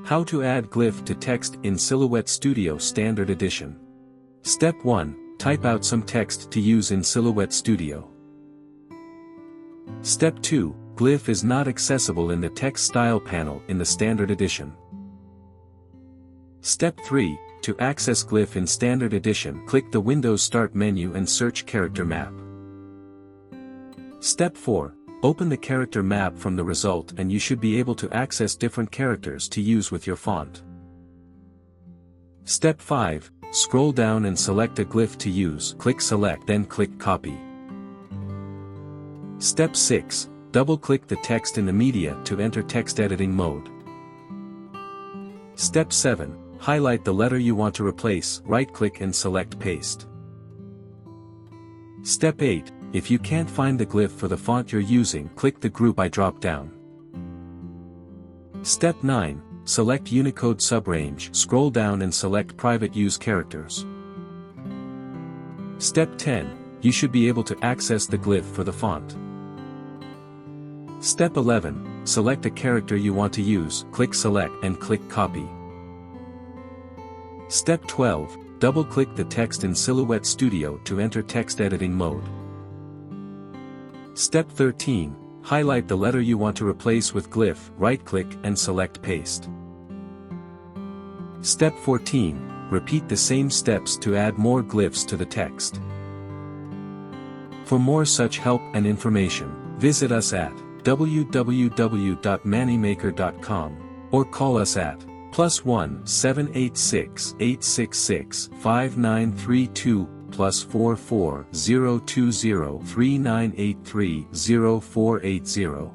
How to add glyph to text in Silhouette Studio Standard Edition. Step 1. Type out some text to use in Silhouette Studio. Step 2. Glyph is not accessible in the text style panel in the Standard Edition. Step 3. To access Glyph in Standard Edition, click the Windows Start menu and search Character Map. Step 4. Open the character map from the result and you should be able to access different characters to use with your font. Step 5. Scroll down and select a glyph to use. Click Select, then click Copy. Step 6. Double-click the text in the media to enter text editing mode. Step 7. Highlight the letter you want to replace. Right-click and select Paste. Step 8. If you can't find the glyph for the font you're using, click the Group by drop-down. Step 9. Select Unicode subrange. Scroll down and select Private Use Characters. Step 10. You should be able to access the glyph for the font. Step 11. Select a character you want to use. Click Select and click Copy. Step 12. Double-click the text in Silhouette Studio to enter text editing mode. Step 13. Highlight the letter you want to replace with glyph. Right-click and select Paste. Step 14. Repeat the same steps to add more glyphs to the text. For more such help and information, visit us at www.mannymaker.com or call us at +1 786 866 5932 +44 020 3983 0480.